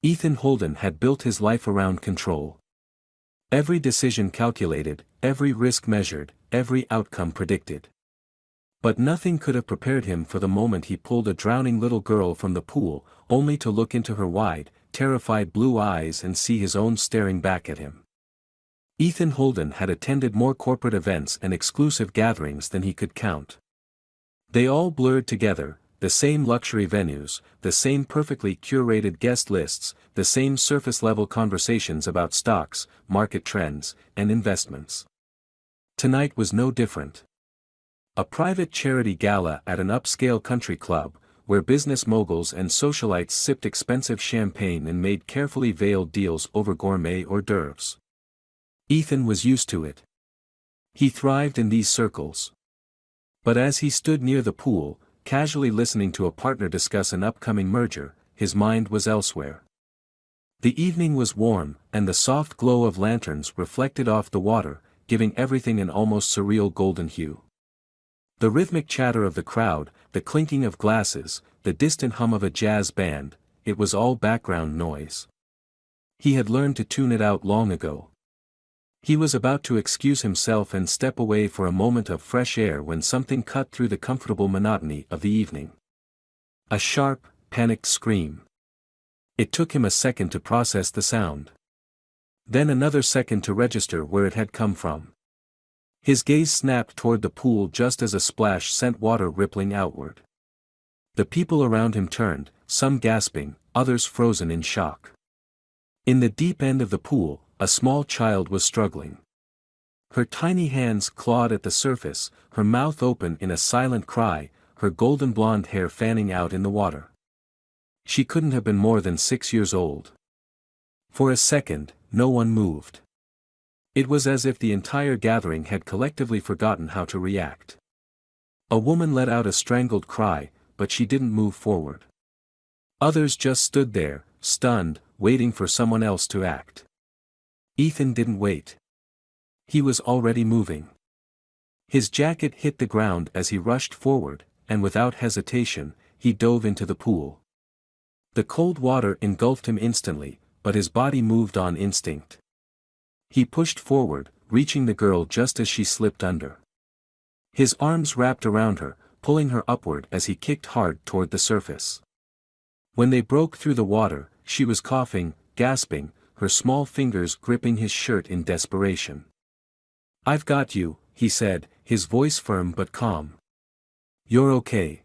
Ethan Holden had built his life around control. Every decision calculated, every risk measured, every outcome predicted. But nothing could have prepared him for the moment he pulled a drowning little girl from the pool, only to look into her wide, terrified blue eyes and see his own staring back at him. Ethan Holden had attended more corporate events and exclusive gatherings than he could count. They all blurred together, the same luxury venues, the same perfectly curated guest lists, the same surface-level conversations about stocks, market trends, and investments. Tonight was no different. A private charity gala at an upscale country club, where business moguls and socialites sipped expensive champagne and made carefully veiled deals over gourmet hors d'oeuvres. Ethan was used to it. He thrived in these circles. But as he stood near the pool, casually listening to a partner discuss an upcoming merger, his mind was elsewhere. The evening was warm, and the soft glow of lanterns reflected off the water, giving everything an almost surreal golden hue. The rhythmic chatter of the crowd, the clinking of glasses, the distant hum of a jazz band, it was all background noise. He had learned to tune it out long ago. He was about to excuse himself and step away for a moment of fresh air when something cut through the comfortable monotony of the evening. A sharp, panicked scream. It took him a second to process the sound. Then another second to register where it had come from. His gaze snapped toward the pool just as a splash sent water rippling outward. The people around him turned, some gasping, others frozen in shock. In the deep end of the pool, a small child was struggling. Her tiny hands clawed at the surface, her mouth open in a silent cry, her golden blonde hair fanning out in the water. She couldn't have been more than 6 years old. For a second, no one moved. It was as if the entire gathering had collectively forgotten how to react. A woman let out a strangled cry, but she didn't move forward. Others just stood there, stunned, waiting for someone else to act. Ethan didn't wait. He was already moving. His jacket hit the ground as he rushed forward, and without hesitation, he dove into the pool. The cold water engulfed him instantly, but his body moved on instinct. He pushed forward, reaching the girl just as she slipped under. His arms wrapped around her, pulling her upward as he kicked hard toward the surface. When they broke through the water, she was coughing, gasping, her small fingers gripping his shirt in desperation. "I've got you," he said, his voice firm but calm. "You're okay."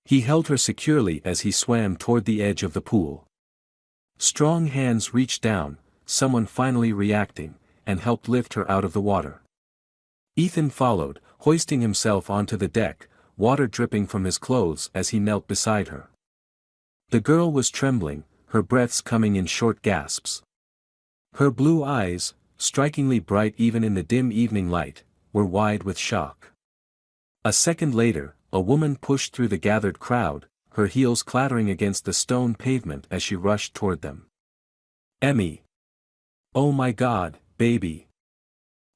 He held her securely as he swam toward the edge of the pool. Strong hands reached down, someone finally reacting, and helped lift her out of the water. Ethan followed, hoisting himself onto the deck, water dripping from his clothes as he knelt beside her. The girl was trembling, her breaths coming in short gasps. Her blue eyes, strikingly bright even in the dim evening light, were wide with shock. A second later, a woman pushed through the gathered crowd, her heels clattering against the stone pavement as she rushed toward them. "Emmy! Oh my God, baby!"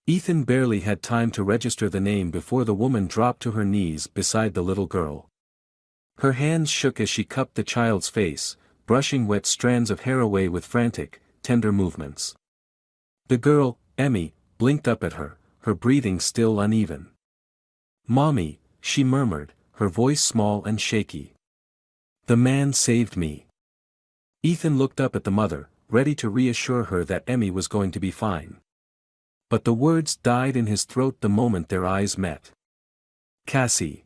Ethan barely had time to register the name before the woman dropped to her knees beside the little girl. Her hands shook as she cupped the child's face, brushing wet strands of hair away with frantic, tender movements. The girl, Emmy, blinked up at her, her breathing still uneven. "Mommy," she murmured, her voice small and shaky. "The man saved me." Ethan looked up at the mother, ready to reassure her that Emmy was going to be fine. But the words died in his throat the moment their eyes met. "Cassie."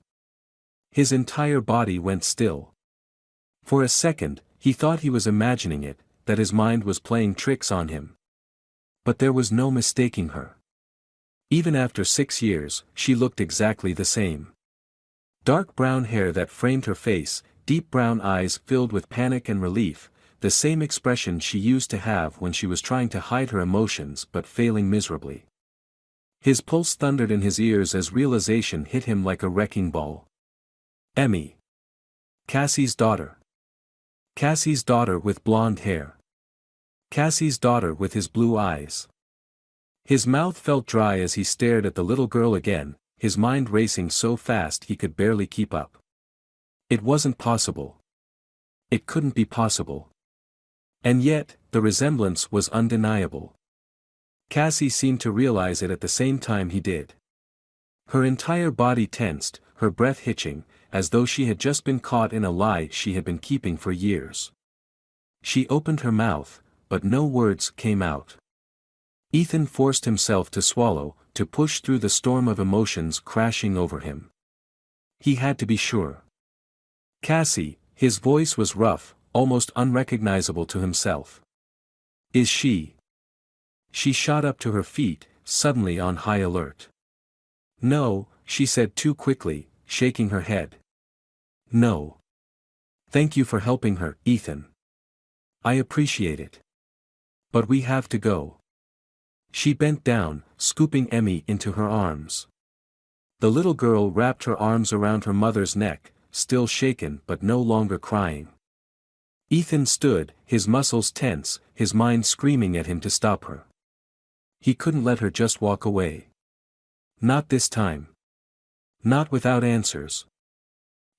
His entire body went still. For a second, he thought he was imagining it, that his mind was playing tricks on him. But there was no mistaking her. Even after 6 years, she looked exactly the same. Dark brown hair that framed her face, deep brown eyes filled with panic and relief, the same expression she used to have when she was trying to hide her emotions but failing miserably. His pulse thundered in his ears as realization hit him like a wrecking ball. Emmy. Cassie's daughter. Cassie's daughter with blonde hair. Cassie's daughter with his blue eyes. His mouth felt dry as he stared at the little girl again, his mind racing so fast he could barely keep up. It wasn't possible. It couldn't be possible. And yet, the resemblance was undeniable. Cassie seemed to realize it at the same time he did. Her entire body tensed, her breath hitching, as though she had just been caught in a lie she had been keeping for years. She opened her mouth, but no words came out. Ethan forced himself to swallow, to push through the storm of emotions crashing over him. He had to be sure. Cassie, his voice was rough, almost unrecognizable to himself. Is she? She shot up to her feet, suddenly on high alert. No, she said too quickly, shaking her head. No. Thank you for helping her, Ethan. I appreciate it. But we have to go. She bent down, scooping Emmy into her arms. The little girl wrapped her arms around her mother's neck, still shaken but no longer crying. Ethan stood, his muscles tense, his mind screaming at him to stop her. He couldn't let her just walk away. Not this time. Not without answers.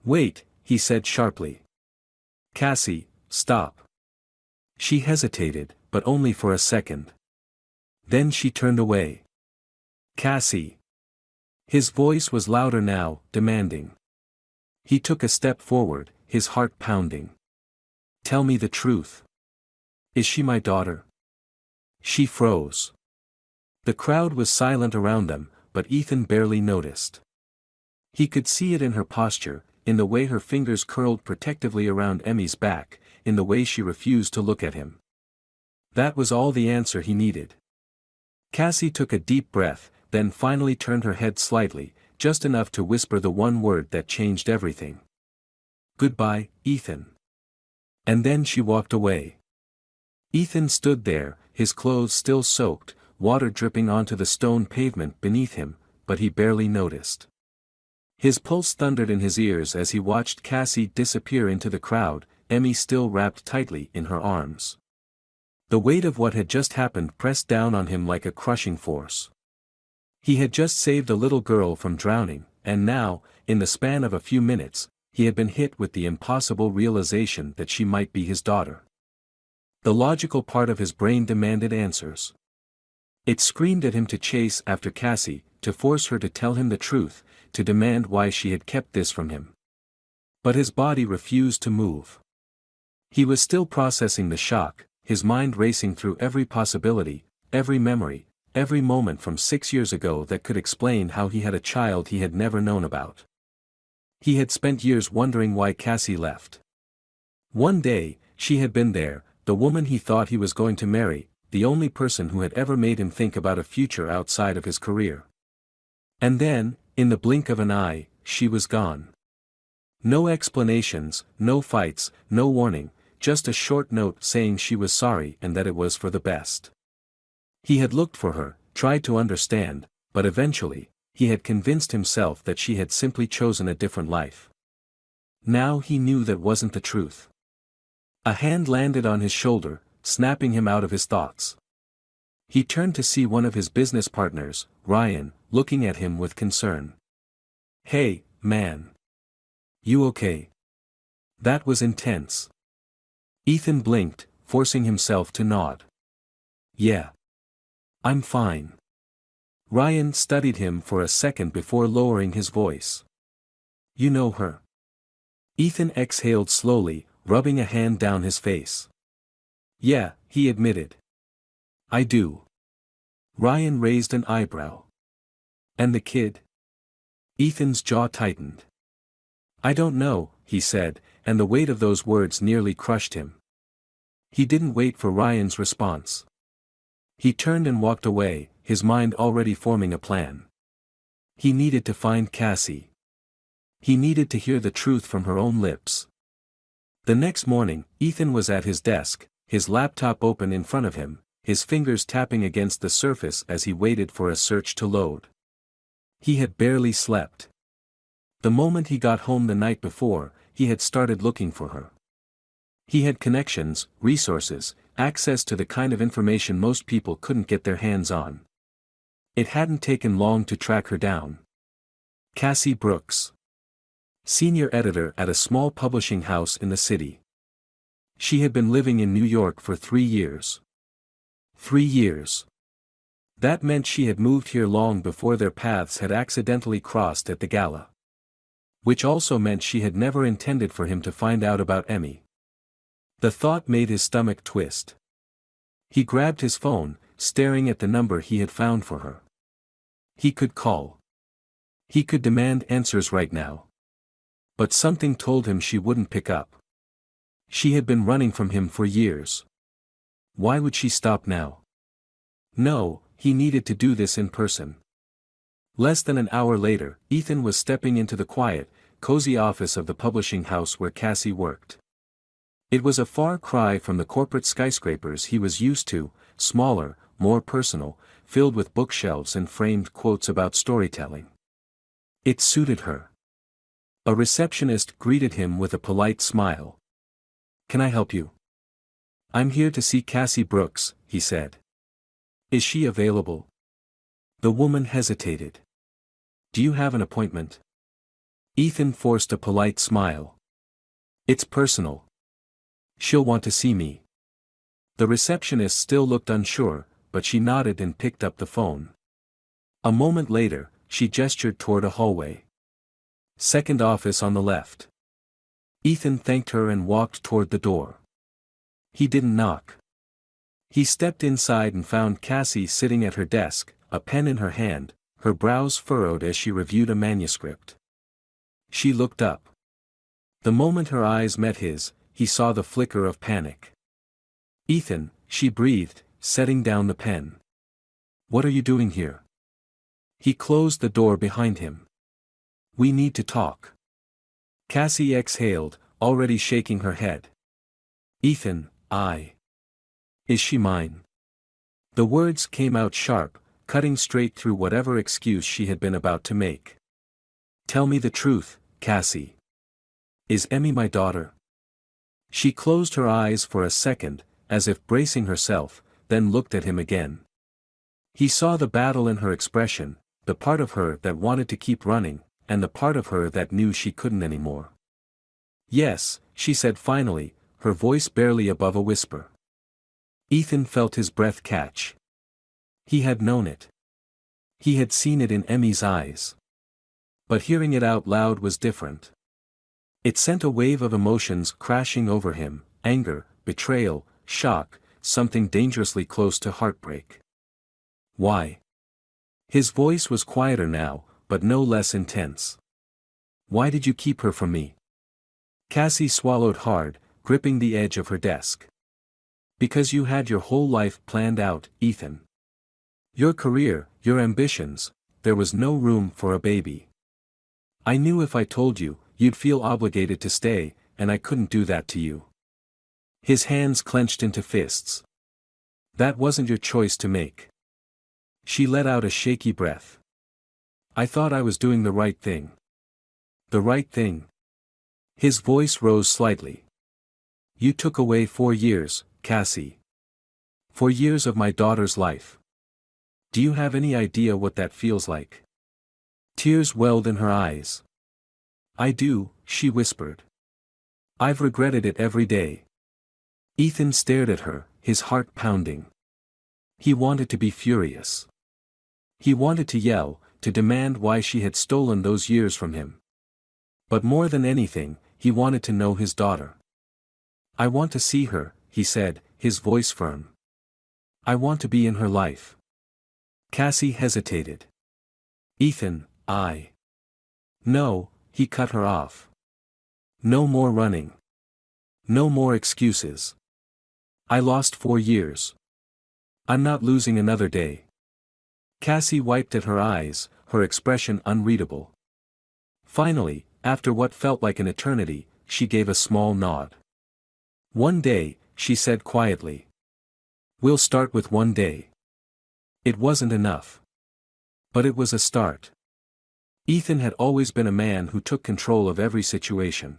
Wait, he said sharply. Cassie, stop. She hesitated, but only for a second. Then she turned away. Cassie. His voice was louder now, demanding. He took a step forward, his heart pounding. Tell me the truth. Is she my daughter? She froze. The crowd was silent around them, but Ethan barely noticed. He could see it in her posture, in the way her fingers curled protectively around Emmy's back, in the way she refused to look at him. That was all the answer he needed. Cassie took a deep breath, then finally turned her head slightly, just enough to whisper the one word that changed everything. Goodbye, Ethan. And then she walked away. Ethan stood there, his clothes still soaked, water dripping onto the stone pavement beneath him, but he barely noticed. His pulse thundered in his ears as he watched Cassie disappear into the crowd, Emmy still wrapped tightly in her arms. The weight of what had just happened pressed down on him like a crushing force. He had just saved a little girl from drowning, and now, in the span of a few minutes, he had been hit with the impossible realization that she might be his daughter. The logical part of his brain demanded answers. It screamed at him to chase after Cassie, to force her to tell him the truth, to demand why she had kept this from him. But his body refused to move. He was still processing the shock, his mind racing through every possibility, every memory, every moment from 6 years ago that could explain how he had a child he had never known about. He had spent years wondering why Cassie left. One day, she had been there, the woman he thought he was going to marry, the only person who had ever made him think about a future outside of his career. And then, in the blink of an eye, she was gone. No explanations, no fights, no warning, just a short note saying she was sorry and that it was for the best. He had looked for her, tried to understand, but eventually, he had convinced himself that she had simply chosen a different life. Now he knew that wasn't the truth. A hand landed on his shoulder, snapping him out of his thoughts. He turned to see one of his business partners, Ryan, looking at him with concern. Hey, man. You okay? That was intense. Ethan blinked, forcing himself to nod. Yeah. I'm fine. Ryan studied him for a second before lowering his voice. You know her? Ethan exhaled slowly, rubbing a hand down his face. Yeah, he admitted. I do. Ryan raised an eyebrow. And the kid? Ethan's jaw tightened. I don't know, he said, and the weight of those words nearly crushed him. He didn't wait for Ryan's response. He turned and walked away, his mind already forming a plan. He needed to find Cassie. He needed to hear the truth from her own lips. The next morning, Ethan was at his desk, his laptop open in front of him, his fingers tapping against the surface as he waited for a search to load. He had barely slept. The moment he got home the night before, he had started looking for her. He had connections, resources, access to the kind of information most people couldn't get their hands on. It hadn't taken long to track her down. Cassie Brooks. Senior editor at a small publishing house in the city. She had been living in New York for 3 years. 3 years. That meant she had moved here long before their paths had accidentally crossed at the gala. Which also meant she had never intended for him to find out about Emmy. The thought made his stomach twist. He grabbed his phone, staring at the number he had found for her. He could call. He could demand answers right now. But something told him she wouldn't pick up. She had been running from him for years. Why would she stop now? No, he needed to do this in person. Less than an hour later, Ethan was stepping into the quiet, cozy office of the publishing house where Cassie worked. It was a far cry from the corporate skyscrapers he was used to, smaller, more personal, filled with bookshelves and framed quotes about storytelling. It suited her. A receptionist greeted him with a polite smile. "Can I help you?" "I'm here to see Cassie Brooks," he said. "Is she available?" The woman hesitated. "Do you have an appointment?" Ethan forced a polite smile. "It's personal. She'll want to see me." The receptionist still looked unsure, but she nodded and picked up the phone. A moment later, she gestured toward a hallway. "Second office on the left." Ethan thanked her and walked toward the door. He didn't knock. He stepped inside and found Cassie sitting at her desk, a pen in her hand, her brows furrowed as she reviewed a manuscript. She looked up. The moment her eyes met his, he saw the flicker of panic. "Ethan," she breathed, setting down the pen. "What are you doing here?" He closed the door behind him. "We need to talk." Cassie exhaled, already shaking her head. "Ethan, Is she mine?" The words came out sharp, cutting straight through whatever excuse she had been about to make. "Tell me the truth, Cassie. Is Emmy my daughter?" She closed her eyes for a second, as if bracing herself, then looked at him again. He saw the battle in her expression, the part of her that wanted to keep running, and the part of her that knew she couldn't anymore. "Yes," she said finally, her voice barely above a whisper. Ethan felt his breath catch. He had known it. He had seen it in Emmy's eyes. But hearing it out loud was different. It sent a wave of emotions crashing over him, anger, betrayal, shock, something dangerously close to heartbreak. "Why?" His voice was quieter now, but no less intense. "Why did you keep her from me?" Cassie swallowed hard, gripping the edge of her desk. "Because you had your whole life planned out, Ethan. Your career, your ambitions, there was no room for a baby. I knew if I told you, you'd feel obligated to stay, and I couldn't do that to you." His hands clenched into fists. "That wasn't your choice to make." She let out a shaky breath. "I thought I was doing the right thing." "The right thing?" His voice rose slightly. "You took away 4 years, Cassie. 4 years of my daughter's life. Do you have any idea what that feels like?" Tears welled in her eyes. "I do," she whispered. "I've regretted it every day." Ethan stared at her, his heart pounding. He wanted to be furious. He wanted to yell, to demand why she had stolen those years from him. But more than anything, he wanted to know his daughter. "I want to see her," he said, his voice firm. "I want to be in her life." Cassie hesitated. "Ethan, No," he cut her off. "No more running. No more excuses. I lost 4 years. I'm not losing another day." Cassie wiped at her eyes, her expression unreadable. Finally, after what felt like an eternity, she gave a small nod. "One day," she said quietly. "We'll start with 1 day." It wasn't enough. But it was a start. Ethan had always been a man who took control of every situation.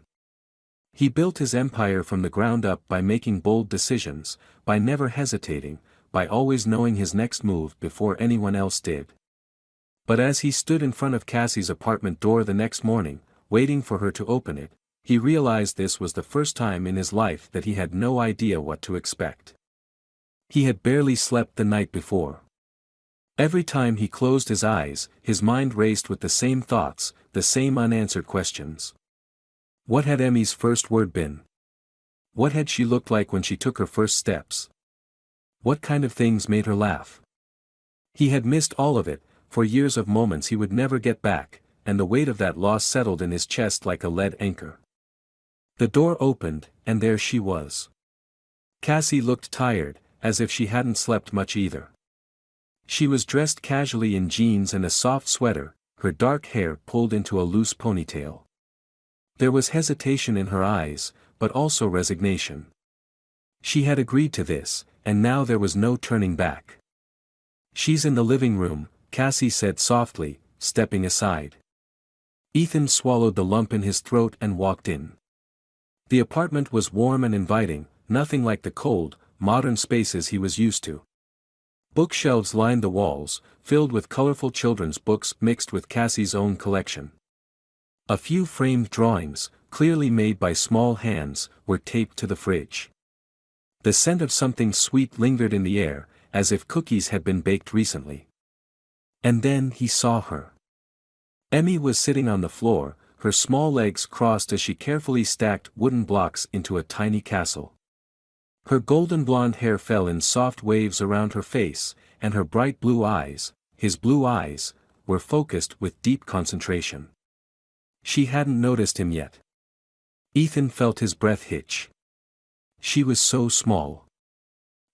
He built his empire from the ground up by making bold decisions, by never hesitating, by always knowing his next move before anyone else did. But as he stood in front of Cassie's apartment door the next morning, waiting for her to open it, He realized this was the first time in his life that he had no idea what to expect. He had barely slept the night before. Every time he closed his eyes, his mind raced with the same thoughts, the same unanswered questions. What had Emmy's first word been? What had she looked like when she took her first steps? What kind of things made her laugh? He had missed all of it, for years of moments he would never get back, and the weight of that loss settled in his chest like a lead anchor. The door opened, and there she was. Cassie looked tired, as if she hadn't slept much either. She was dressed casually in jeans and a soft sweater, her dark hair pulled into a loose ponytail. There was hesitation in her eyes, but also resignation. She had agreed to this, and now there was no turning back. "She's in the living room," Cassie said softly, stepping aside. Ethan swallowed the lump in his throat and walked in. The apartment was warm and inviting, nothing like the cold, modern spaces he was used to. Bookshelves lined the walls, filled with colorful children's books mixed with Cassie's own collection. A few framed drawings, clearly made by small hands, were taped to the fridge. The scent of something sweet lingered in the air, as if cookies had been baked recently. And then he saw her. Emmy was sitting on the floor, her small legs crossed as she carefully stacked wooden blocks into a tiny castle. Her golden blonde hair fell in soft waves around her face, and her bright blue eyes, his blue eyes, were focused with deep concentration. She hadn't noticed him yet. Ethan felt his breath hitch. She was so small.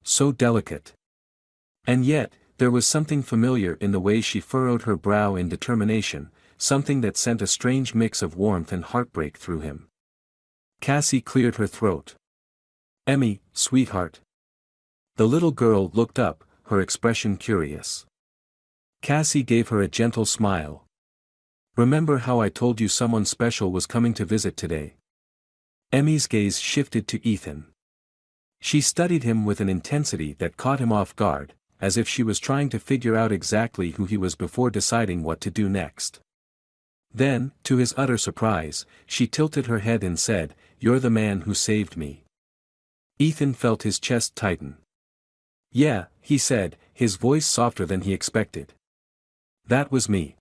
So delicate. And yet, there was something familiar in the way she furrowed her brow in determination, something that sent a strange mix of warmth and heartbreak through him. Cassie cleared her throat. "Emmy, sweetheart." The little girl looked up, her expression curious. Cassie gave her a gentle smile. "Remember how I told you someone special was coming to visit today?" Emmy's gaze shifted to Ethan. She studied him with an intensity that caught him off guard, as if she was trying to figure out exactly who he was before deciding what to do next. Then, to his utter surprise, she tilted her head and said, "You're the man who saved me." Ethan felt his chest tighten. "Yeah," he said, his voice softer than he expected. "That was me."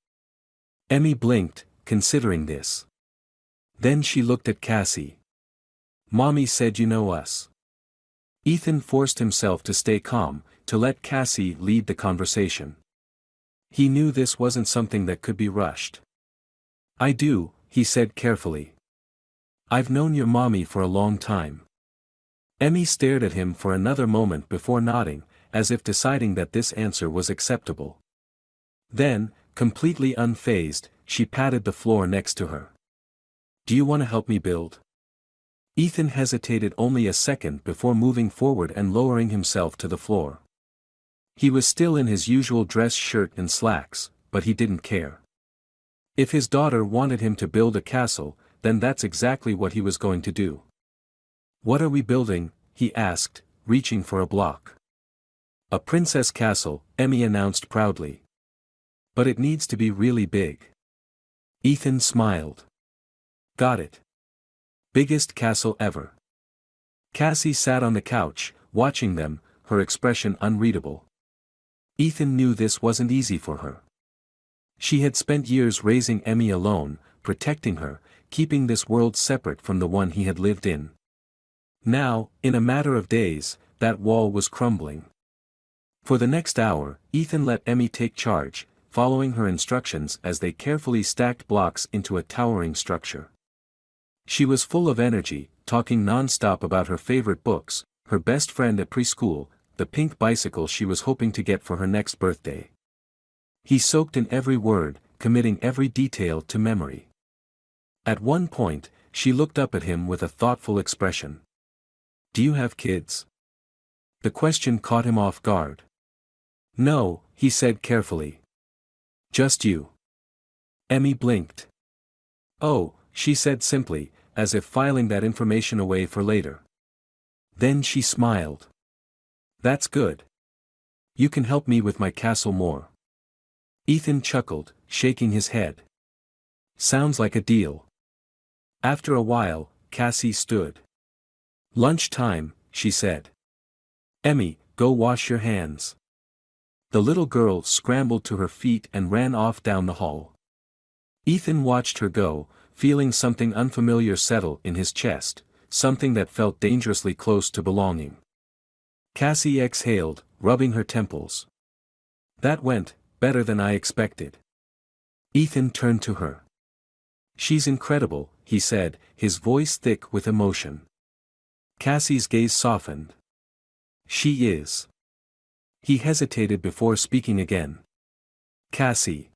Emmy blinked, considering this. Then she looked at Cassie. "Mommy said you know us." Ethan forced himself to stay calm, to let Cassie lead the conversation. He knew this wasn't something that could be rushed. "I do," he said carefully. "I've known your mommy for a long time." Emmy stared at him for another moment before nodding, as if deciding that this answer was acceptable. Then, completely unfazed, she patted the floor next to her. "Do you want to help me build?" Ethan hesitated only a second before moving forward and lowering himself to the floor. He was still in his usual dress shirt and slacks, but he didn't care. If his daughter wanted him to build a castle, then that's exactly what he was going to do. "What are we building?" he asked, reaching for a block. "A princess castle," Emmy announced proudly. "But it needs to be really big." Ethan smiled. "Got it. Biggest castle ever." Cassie sat on the couch, watching them, her expression unreadable. Ethan knew this wasn't easy for her. She had spent years raising Emmy alone, protecting her, keeping this world separate from the one he had lived in. Now, in a matter of days, that wall was crumbling. For the next hour, Ethan let Emmy take charge, following her instructions as they carefully stacked blocks into a towering structure. She was full of energy, talking non-stop about her favorite books, her best friend at preschool, the pink bicycle she was hoping to get for her next birthday. He soaked in every word, committing every detail to memory. At one point, she looked up at him with a thoughtful expression. "Do you have kids?" The question caught him off guard. "No," he said carefully. "Just you." Emmy blinked. "Oh," she said simply, as if filing that information away for later. Then she smiled. "That's good. You can help me with my castle more." Ethan chuckled, shaking his head. "Sounds like a deal." After a while, Cassie stood. "Lunch time," she said. "Emmy, go wash your hands." The little girl scrambled to her feet and ran off down the hall. Ethan watched her go, feeling something unfamiliar settle in his chest, something that felt dangerously close to belonging. Cassie exhaled, rubbing her temples. "That went better than I expected." Ethan turned to her. "She's incredible," he said, his voice thick with emotion. Cassie's gaze softened. "She is." He hesitated before speaking again. "Cassie.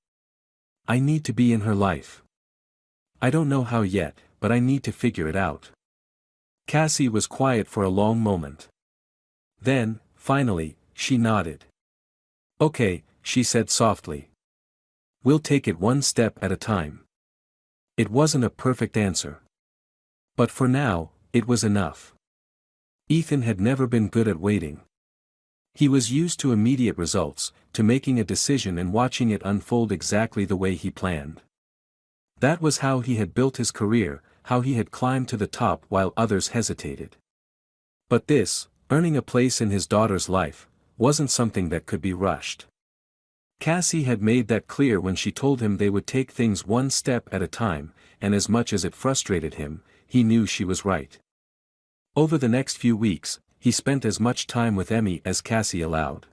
I need to be in her life. I don't know how yet, but I need to figure it out." Cassie was quiet for a long moment. Then, finally, she nodded. "Okay," she said softly. "We'll take it one step at a time." It wasn't a perfect answer. But for now, it was enough. Ethan had never been good at waiting. He was used to immediate results, to making a decision and watching it unfold exactly the way he planned. That was how he had built his career, how he had climbed to the top while others hesitated. But this, earning a place in his daughter's life, wasn't something that could be rushed. Cassie had made that clear when she told him they would take things one step at a time, and as much as it frustrated him, he knew she was right. Over the next few weeks, he spent as much time with Emmy as Cassie allowed.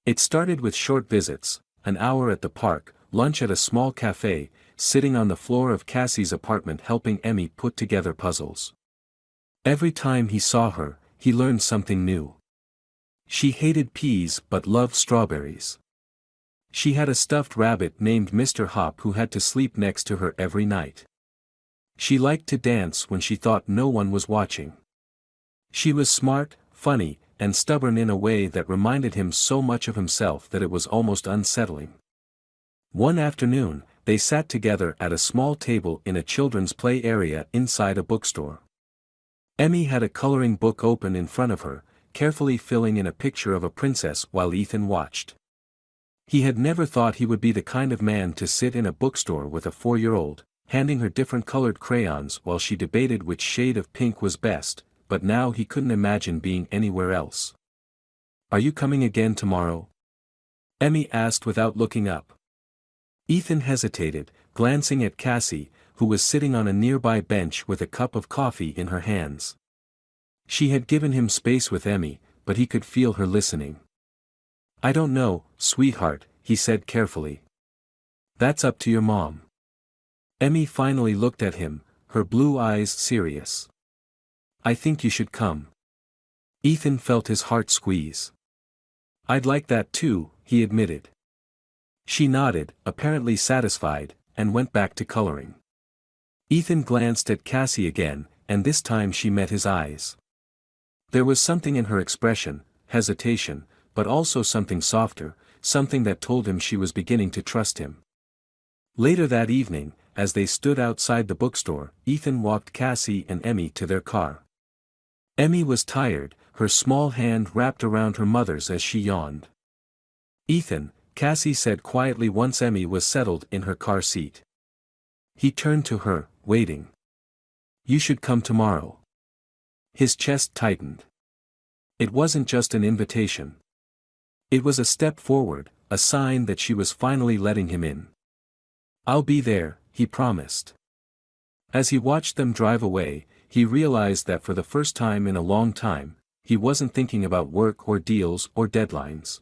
It started with short visits, an hour at the park, lunch at a small cafe, sitting on the floor of Cassie's apartment helping Emmy put together puzzles. Every time he saw her, he learned something new. She hated peas but loved strawberries. She had a stuffed rabbit named Mr. Hop who had to sleep next to her every night. She liked to dance when she thought no one was watching. She was smart, funny, and stubborn in a way that reminded him so much of himself that it was almost unsettling. One afternoon, they sat together at a small table in a children's play area inside a bookstore. Emmy had a coloring book open in front of her, carefully filling in a picture of a princess while Ethan watched. He had never thought he would be the kind of man to sit in a bookstore with a 4-year-old, handing her different colored crayons while she debated which shade of pink was best, but now he couldn't imagine being anywhere else. "Are you coming again tomorrow?" Emmy asked without looking up. Ethan hesitated, glancing at Cassie, who was sitting on a nearby bench with a cup of coffee in her hands. She had given him space with Emmy, but he could feel her listening. "I don't know, sweetheart," he said carefully. "That's up to your mom." Emmy finally looked at him, her blue eyes serious. "I think you should come." Ethan felt his heart squeeze. "I'd like that too," he admitted. She nodded, apparently satisfied, and went back to coloring. Ethan glanced at Cassie again, and this time she met his eyes. There was something in her expression, hesitation, but also something softer, something that told him she was beginning to trust him. Later that evening, as they stood outside the bookstore, Ethan walked Cassie and Emmy to their car. Emmy was tired, her small hand wrapped around her mother's as she yawned. "Ethan," Cassie said quietly once Emmy was settled in her car seat. He turned to her, waiting. "You should come tomorrow." His chest tightened. It wasn't just an invitation. It was a step forward, a sign that she was finally letting him in. "I'll be there," he promised. As he watched them drive away, he realized that for the first time in a long time, he wasn't thinking about work or deals or deadlines.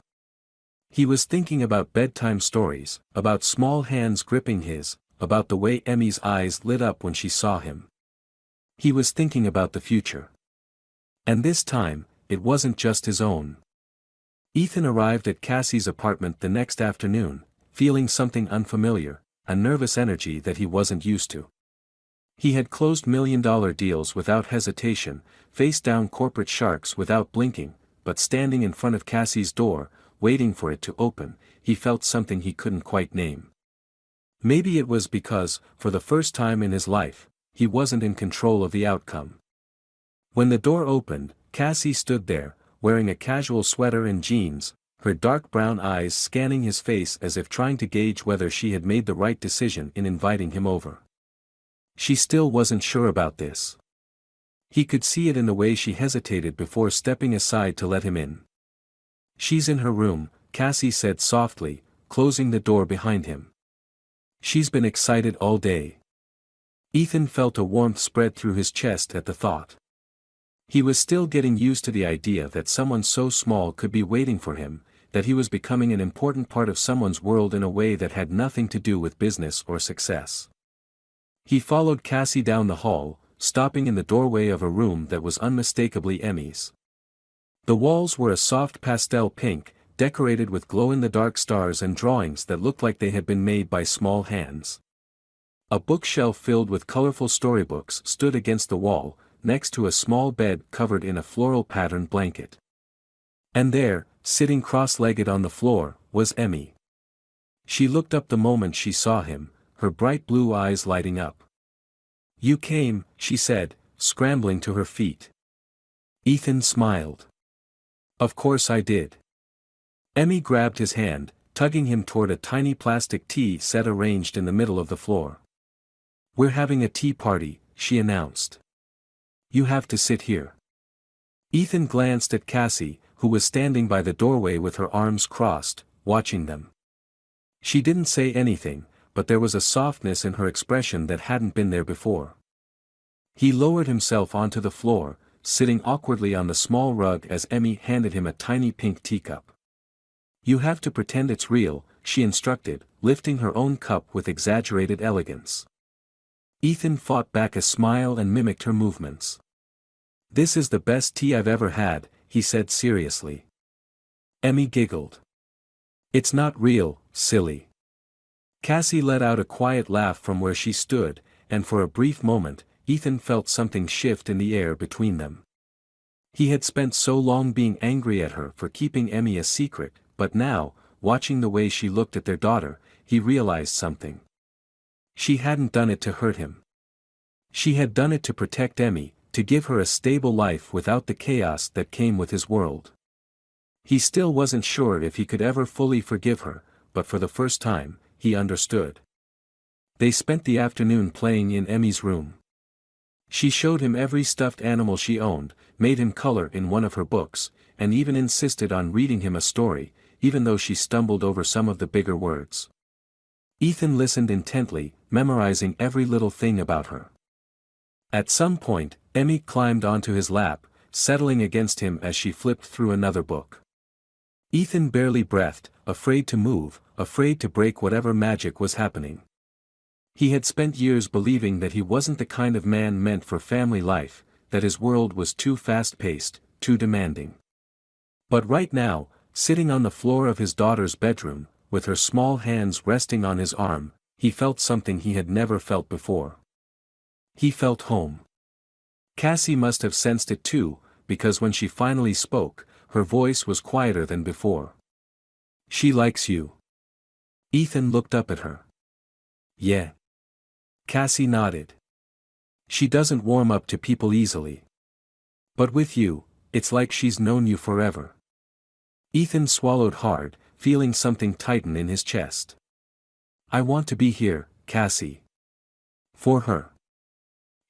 He was thinking about bedtime stories, about small hands gripping his, about the way Emmy's eyes lit up when she saw him. He was thinking about the future. And this time, it wasn't just his own. Ethan arrived at Cassie's apartment the next afternoon, feeling something unfamiliar, a nervous energy that he wasn't used to. He had closed million-dollar deals without hesitation, faced down corporate sharks without blinking, but standing in front of Cassie's door, waiting for it to open, he felt something he couldn't quite name. Maybe it was because, for the first time in his life, he wasn't in control of the outcome. When the door opened, Cassie stood there, wearing a casual sweater and jeans, her dark brown eyes scanning his face as if trying to gauge whether she had made the right decision in inviting him over. She still wasn't sure about this. He could see it in the way she hesitated before stepping aside to let him in. "She's in her room," Cassie said softly, closing the door behind him. "She's been excited all day." Ethan felt a warmth spread through his chest at the thought. He was still getting used to the idea that someone so small could be waiting for him, that he was becoming an important part of someone's world in a way that had nothing to do with business or success. He followed Cassie down the hall, stopping in the doorway of a room that was unmistakably Emmy's. The walls were a soft pastel pink, decorated with glow-in-the-dark stars and drawings that looked like they had been made by small hands. A bookshelf filled with colorful storybooks stood against the wall, next to a small bed covered in a floral-patterned blanket. And there, sitting cross-legged on the floor, was Emmy. She looked up the moment she saw him, her bright blue eyes lighting up. "You came," she said, scrambling to her feet. Ethan smiled. "Of course I did." Emmy grabbed his hand, tugging him toward a tiny plastic tea set arranged in the middle of the floor. "We're having a tea party," she announced. "You have to sit here." Ethan glanced at Cassie, who was standing by the doorway with her arms crossed, watching them. She didn't say anything, but there was a softness in her expression that hadn't been there before. He lowered himself onto the floor, sitting awkwardly on the small rug as Emmy handed him a tiny pink teacup. "You have to pretend it's real," she instructed, lifting her own cup with exaggerated elegance. Ethan fought back a smile and mimicked her movements. "This is the best tea I've ever had," he said seriously. Emmy giggled. "It's not real, silly." Cassie let out a quiet laugh from where she stood, and for a brief moment, Ethan felt something shift in the air between them. He had spent so long being angry at her for keeping Emmy a secret, but now, watching the way she looked at their daughter, he realized something. She hadn't done it to hurt him. She had done it to protect Emmy, to give her a stable life without the chaos that came with his world. He still wasn't sure if he could ever fully forgive her, but for the first time, he understood. They spent the afternoon playing in Emmy's room. She showed him every stuffed animal she owned, made him color in one of her books, and even insisted on reading him a story, even though she stumbled over some of the bigger words. Ethan listened intently, memorizing every little thing about her. At some point, Emmy climbed onto his lap, settling against him as she flipped through another book. Ethan barely breathed, afraid to move, afraid to break whatever magic was happening. He had spent years believing that he wasn't the kind of man meant for family life, that his world was too fast-paced, too demanding. But right now, sitting on the floor of his daughter's bedroom, with her small hands resting on his arm, he felt something he had never felt before. He felt home. Cassie must have sensed it too, because when she finally spoke, her voice was quieter than before. "She likes you." Ethan looked up at her. "Yeah." Cassie nodded. "She doesn't warm up to people easily. But with you, it's like she's known you forever." Ethan swallowed hard, feeling something tighten in his chest. "I want to be here, Cassie. For her."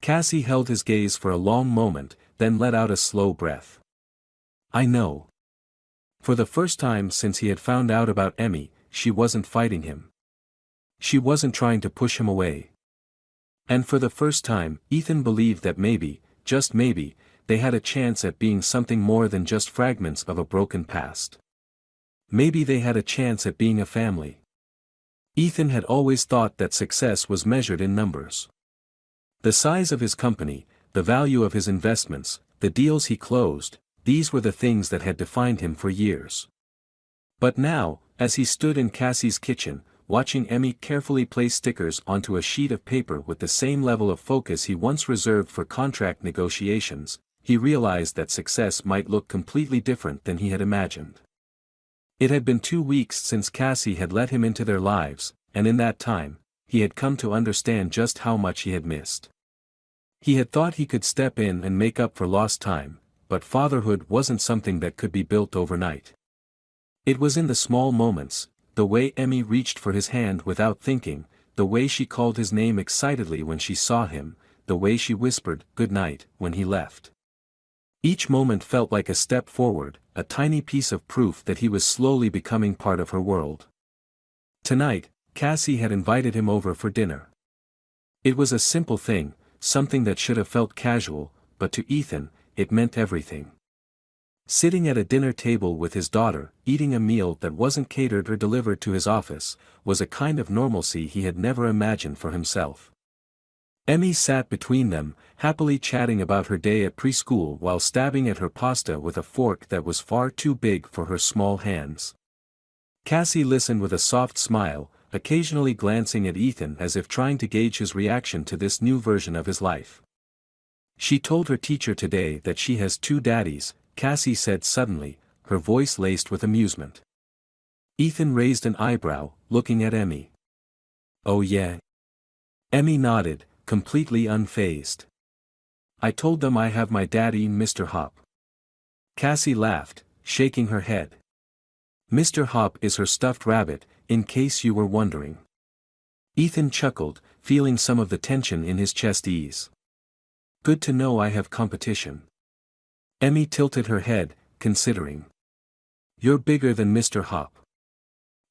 Cassie held his gaze for a long moment, then let out a slow breath. "I know." For the first time since he had found out about Emmy, she wasn't fighting him. She wasn't trying to push him away. And for the first time, Ethan believed that maybe, just maybe, they had a chance at being something more than just fragments of a broken past. Maybe they had a chance at being a family. Ethan had always thought that success was measured in numbers. The size of his company, the value of his investments, the deals he closed, these were the things that had defined him for years. But now, as he stood in Cassie's kitchen, watching Emmy carefully place stickers onto a sheet of paper with the same level of focus he once reserved for contract negotiations, he realized that success might look completely different than he had imagined. It had been 2 weeks since Cassie had let him into their lives, and in that time, he had come to understand just how much he had missed. He had thought he could step in and make up for lost time, but fatherhood wasn't something that could be built overnight. It was in the small moments, the way Emmy reached for his hand without thinking, the way she called his name excitedly when she saw him, the way she whispered "good night" when he left. Each moment felt like a step forward, a tiny piece of proof that he was slowly becoming part of her world. Tonight, Cassie had invited him over for dinner. It was a simple thing, something that should have felt casual, but to Ethan, it meant everything. Sitting at a dinner table with his daughter, eating a meal that wasn't catered or delivered to his office, was a kind of normalcy he had never imagined for himself. Emmy sat between them, happily chatting about her day at preschool while stabbing at her pasta with a fork that was far too big for her small hands. Cassie listened with a soft smile, occasionally glancing at Ethan as if trying to gauge his reaction to this new version of his life. "She told her teacher today that she has two daddies," Cassie said suddenly, her voice laced with amusement. Ethan raised an eyebrow, looking at Emmy. "Oh yeah?" Emmy nodded, completely unfazed. "I told them I have my daddy, Mr. Hop." Cassie laughed, shaking her head. Mr. Hop is her stuffed rabbit, in case you were wondering. Ethan chuckled, feeling some of the tension in his chest ease. "Good to know I have competition." Emmy tilted her head, considering. "You're bigger than Mr. Hop.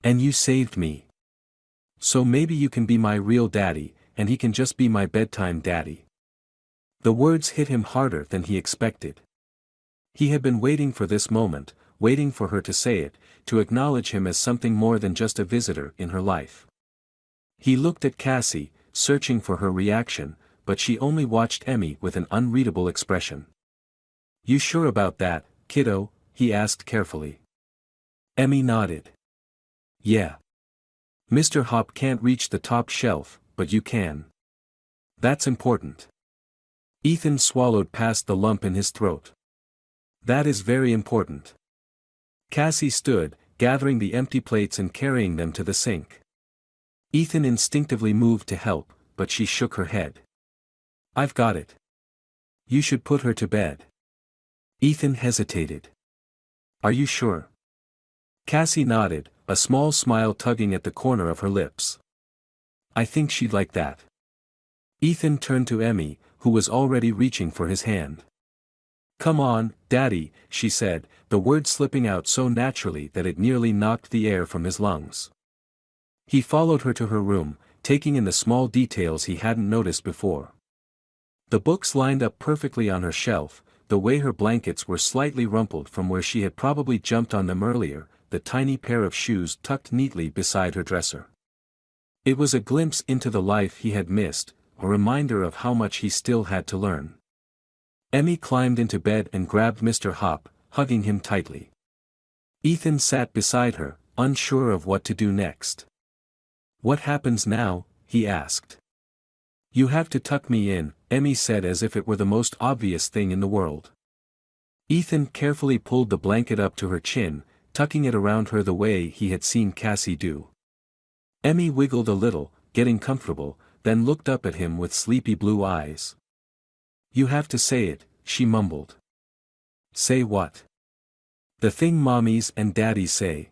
And you saved me. So maybe you can be my real daddy, and he can just be my bedtime daddy." The words hit him harder than he expected. He had been waiting for this moment, waiting for her to say it, to acknowledge him as something more than just a visitor in her life. He looked at Cassie, searching for her reaction, but she only watched Emmy with an unreadable expression. "You sure about that, kiddo?" he asked carefully. Emmy nodded. "Yeah. Mr. Hop can't reach the top shelf, but you can. That's important." Ethan swallowed past the lump in his throat. "That is very important." Cassie stood, gathering the empty plates and carrying them to the sink. Ethan instinctively moved to help, but she shook her head. "I've got it. You should put her to bed." Ethan hesitated. "Are you sure?" Cassie nodded, a small smile tugging at the corner of her lips. "I think she'd like that." Ethan turned to Emmy, who was already reaching for his hand. "Come on, Daddy," she said, the word slipping out so naturally that it nearly knocked the air from his lungs. He followed her to her room, taking in the small details he hadn't noticed before. The books lined up perfectly on her shelf, the way her blankets were slightly rumpled from where she had probably jumped on them earlier, the tiny pair of shoes tucked neatly beside her dresser. It was a glimpse into the life he had missed, a reminder of how much he still had to learn. Emmy climbed into bed and grabbed Mr. Hop, hugging him tightly. Ethan sat beside her, unsure of what to do next. "What happens now?" he asked. "You have to tuck me in," Emmy said as if it were the most obvious thing in the world. Ethan carefully pulled the blanket up to her chin, tucking it around her the way he had seen Cassie do. Emmy wiggled a little, getting comfortable, then looked up at him with sleepy blue eyes. "You have to say it," she mumbled. "Say what?" "The thing mommies and daddies say."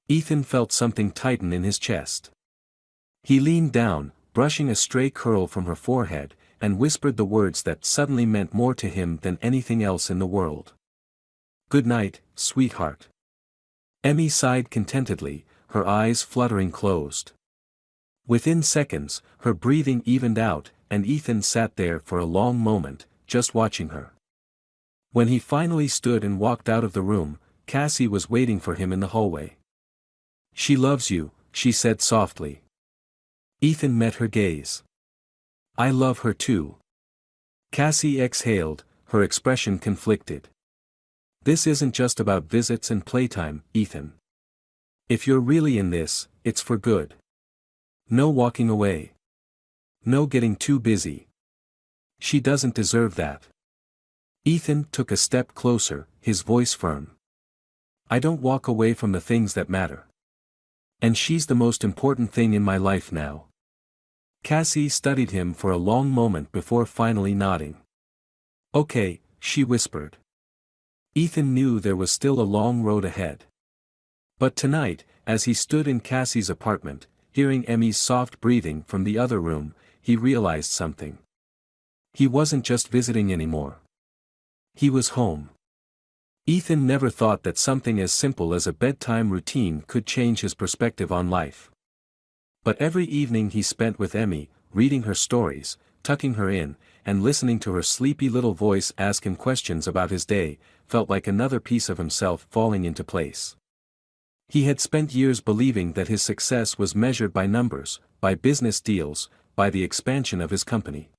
Ethan felt something tighten in his chest. He leaned down, brushing a stray curl from her forehead, and whispered the words that suddenly meant more to him than anything else in the world. "Good night, sweetheart." Emmy sighed contentedly, her eyes fluttering closed. Within seconds, her breathing evened out, and Ethan sat there for a long moment, just watching her. When he finally stood and walked out of the room, Cassie was waiting for him in the hallway. "She loves you," she said softly. Ethan met her gaze. "I love her too." Cassie exhaled, her expression conflicted. "This isn't just about visits and playtime, Ethan. If you're really in this, it's for good. No walking away. No getting too busy. She doesn't deserve that." Ethan took a step closer, his voice firm. "I don't walk away from the things that matter. And she's the most important thing in my life now." Cassie studied him for a long moment before finally nodding. "Okay," she whispered. Ethan knew there was still a long road ahead. But tonight, as he stood in Cassie's apartment, hearing Emmy's soft breathing from the other room, he realized something. He wasn't just visiting anymore. He was home. Ethan never thought that something as simple as a bedtime routine could change his perspective on life. But every evening he spent with Emmy, reading her stories, tucking her in, and listening to her sleepy little voice ask him questions about his day, felt like another piece of himself falling into place. He had spent years believing that his success was measured by numbers, by business deals, by the expansion of his company.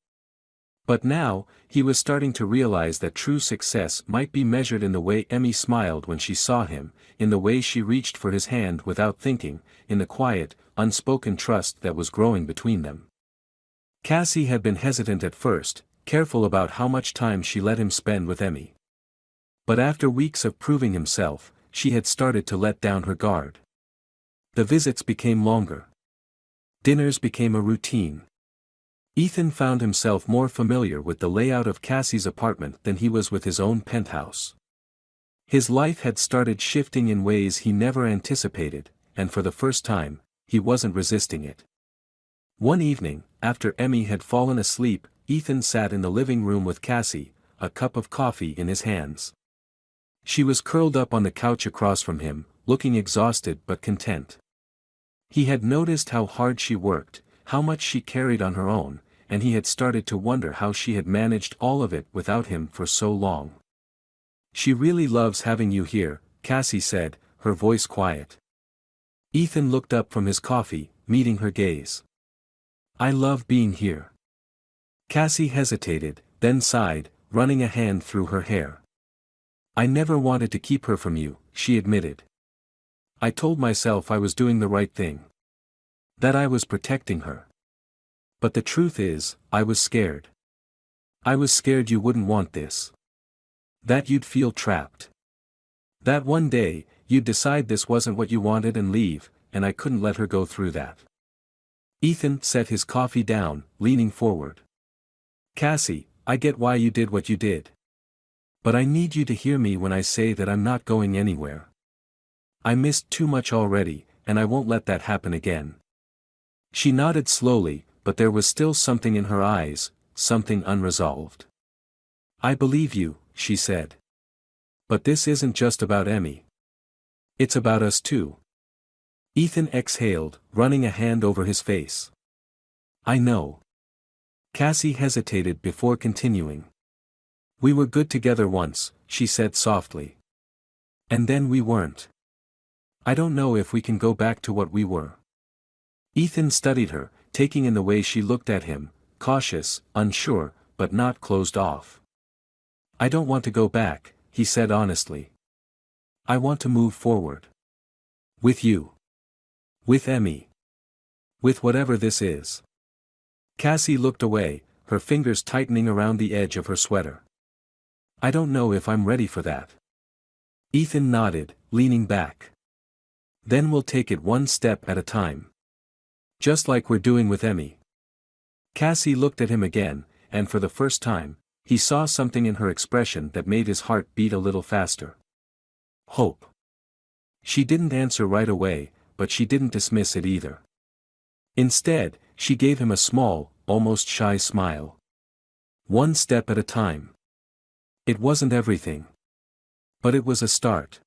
But now, he was starting to realize that true success might be measured in the way Emmy smiled when she saw him, in the way she reached for his hand without thinking, in the quiet, unspoken trust that was growing between them. Cassie had been hesitant at first, careful about how much time she let him spend with Emmy. But after weeks of proving himself, she had started to let down her guard. The visits became longer. Dinners became a routine. Ethan found himself more familiar with the layout of Cassie's apartment than he was with his own penthouse. His life had started shifting in ways he never anticipated, and for the first time, he wasn't resisting it. One evening, after Emmy had fallen asleep, Ethan sat in the living room with Cassie, a cup of coffee in his hands. She was curled up on the couch across from him, looking exhausted but content. He had noticed how hard she worked, how much she carried on her own, and he had started to wonder how she had managed all of it without him for so long. "She really loves having you here," Cassie said, her voice quiet. Ethan looked up from his coffee, meeting her gaze. "I love being here." Cassie hesitated, then sighed, running a hand through her hair. "I never wanted to keep her from you," she admitted. "I told myself I was doing the right thing. That I was protecting her. But the truth is, I was scared. I was scared you wouldn't want this. That you'd feel trapped. That one day, you'd decide this wasn't what you wanted and leave, and I couldn't let her go through that." Ethan set his coffee down, leaning forward. "Cassie, I get why you did what you did. But I need you to hear me when I say that I'm not going anywhere. I missed too much already, and I won't let that happen again." She nodded slowly, but there was still something in her eyes, something unresolved. "I believe you," she said. "But this isn't just about Emmy. It's about us too." Ethan exhaled, running a hand over his face. "I know." Cassie hesitated before continuing. "We were good together once," she said softly. "And then we weren't. I don't know if we can go back to what we were." Ethan studied her, taking in the way she looked at him, cautious, unsure, but not closed off. "I don't want to go back," he said honestly. "I want to move forward. With you. With Emmy. With whatever this is." Cassie looked away, her fingers tightening around the edge of her sweater. "I don't know if I'm ready for that." Ethan nodded, leaning back. "Then we'll take it one step at a time. Just like we're doing with Emmy." Cassie looked at him again, and for the first time, he saw something in her expression that made his heart beat a little faster. Hope. She didn't answer right away, but she didn't dismiss it either. Instead, she gave him a small, almost shy smile. One step at a time. It wasn't everything. But it was a start.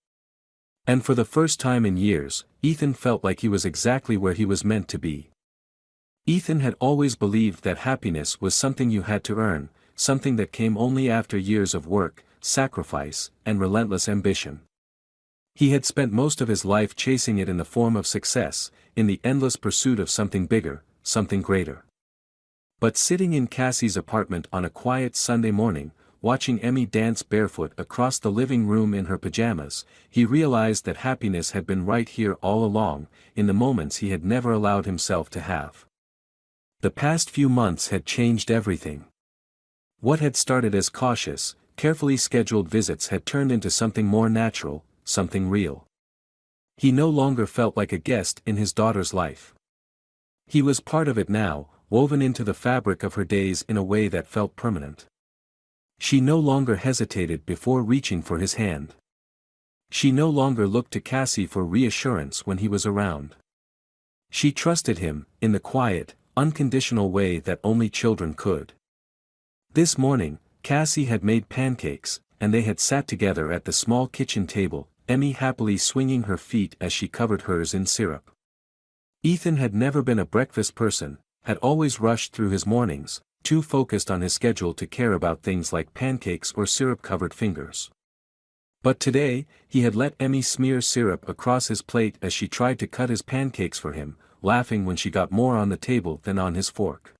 And for the first time in years, Ethan felt like he was exactly where he was meant to be. Ethan had always believed that happiness was something you had to earn, something that came only after years of work, sacrifice, and relentless ambition. He had spent most of his life chasing it in the form of success, in the endless pursuit of something bigger, something greater. But sitting in Cassie's apartment on a quiet Sunday morning, watching Emmy dance barefoot across the living room in her pajamas, he realized that happiness had been right here all along, in the moments he had never allowed himself to have. The past few months had changed everything. What had started as cautious, carefully scheduled visits had turned into something more natural, something real. He no longer felt like a guest in his daughter's life. He was part of it now, woven into the fabric of her days in a way that felt permanent. She no longer hesitated before reaching for his hand. She no longer looked to Cassie for reassurance when he was around. She trusted him, in the quiet, unconditional way that only children could. This morning, Cassie had made pancakes, and they had sat together at the small kitchen table, Emmy happily swinging her feet as she covered hers in syrup. Ethan had never been a breakfast person, had always rushed through his mornings, too focused on his schedule to care about things like pancakes or syrup-covered fingers. But today, he had let Emmy smear syrup across his plate as she tried to cut his pancakes for him, laughing when she got more on the table than on his fork.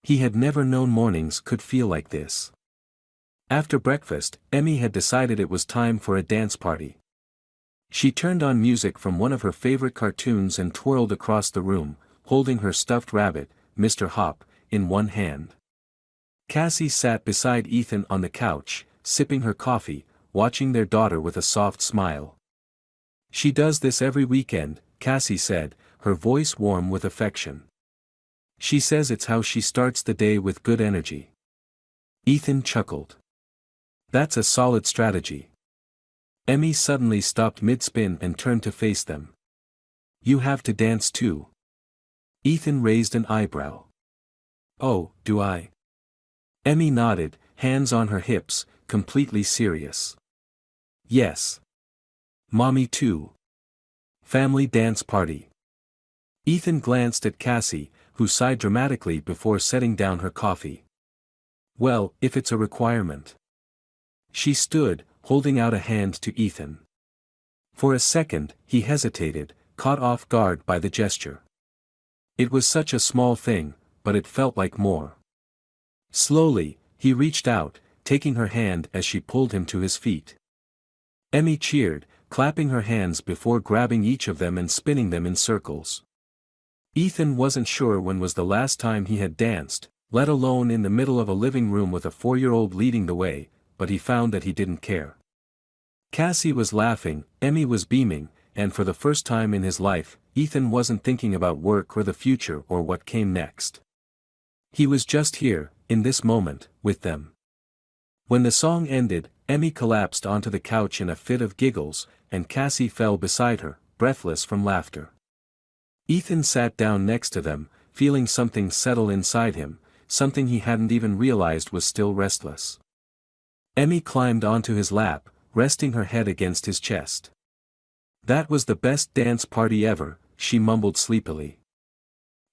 He had never known mornings could feel like this. After breakfast, Emmy had decided it was time for a dance party. She turned on music from one of her favorite cartoons and twirled across the room, holding her stuffed rabbit, Mr. Hop, in one hand. Cassie sat beside Ethan on the couch, sipping her coffee, watching their daughter with a soft smile. "She does this every weekend," Cassie said, her voice warm with affection. "She says it's how she starts the day with good energy." Ethan chuckled. "That's a solid strategy." Emmy suddenly stopped mid-spin and turned to face them. "You have to dance too." Ethan raised an eyebrow. "Oh, do I?" Emmy nodded, hands on her hips, completely serious. "Yes. Mommy too. Family dance party." Ethan glanced at Cassie, who sighed dramatically before setting down her coffee. "Well, if it's a requirement." She stood, holding out a hand to Ethan. For a second, he hesitated, caught off guard by the gesture. It was such a small thing, but it felt like more. Slowly, he reached out, taking her hand as she pulled him to his feet. Emmy cheered, clapping her hands before grabbing each of them and spinning them in circles. Ethan wasn't sure when was the last time he had danced, let alone in the middle of a living room with a 4-year-old leading the way, but he found that he didn't care. Cassie was laughing, Emmy was beaming, and for the first time in his life, Ethan wasn't thinking about work or the future or what came next. He was just here, in this moment, with them. When the song ended, Emmy collapsed onto the couch in a fit of giggles, and Cassie fell beside her, breathless from laughter. Ethan sat down next to them, feeling something settle inside him, something he hadn't even realized was still restless. Emmy climbed onto his lap, resting her head against his chest. "That was the best dance party ever," she mumbled sleepily.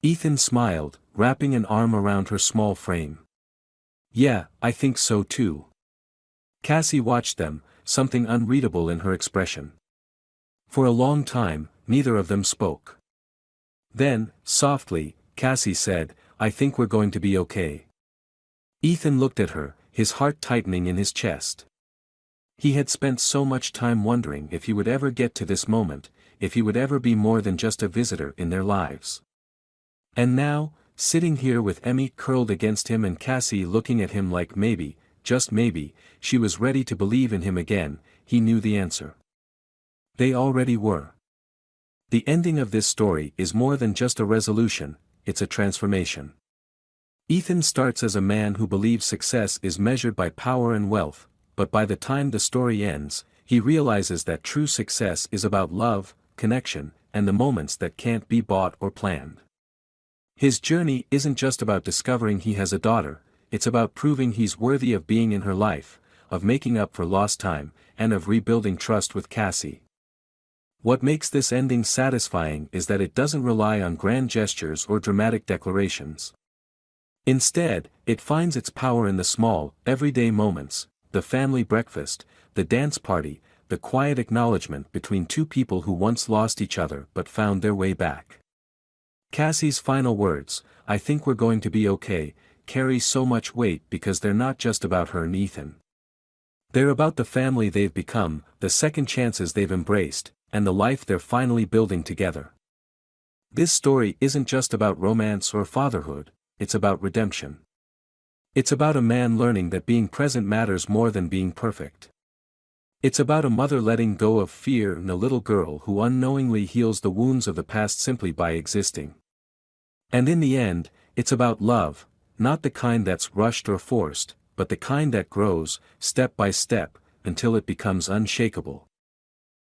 Ethan smiled, wrapping an arm around her small frame. "Yeah, I think so too." Cassie watched them, something unreadable in her expression. For a long time, neither of them spoke. Then, softly, Cassie said, "I think we're going to be okay." Ethan looked at her, his heart tightening in his chest. He had spent so much time wondering if he would ever get to this moment, if he would ever be more than just a visitor in their lives. And now, sitting here with Emmy curled against him and Cassie looking at him like maybe, just maybe, she was ready to believe in him again, he knew the answer. They already were. The ending of this story is more than just a resolution, it's a transformation. Ethan starts as a man who believes success is measured by power and wealth, but by the time the story ends, he realizes that true success is about love, connection, and the moments that can't be bought or planned. His journey isn't just about discovering he has a daughter, it's about proving he's worthy of being in her life, of making up for lost time, and of rebuilding trust with Cassie. What makes this ending satisfying is that it doesn't rely on grand gestures or dramatic declarations. Instead, it finds its power in the small, everyday moments, the family breakfast, the dance party, the quiet acknowledgement between two people who once lost each other but found their way back. Cassie's final words, "I think we're going to be okay," carry so much weight because they're not just about her and Ethan. They're about the family they've become, the second chances they've embraced, and the life they're finally building together. This story isn't just about romance or fatherhood, it's about redemption. It's about a man learning that being present matters more than being perfect. It's about a mother letting go of fear and a little girl who unknowingly heals the wounds of the past simply by existing. And in the end, it's about love, not the kind that's rushed or forced, but the kind that grows, step by step, until it becomes unshakable.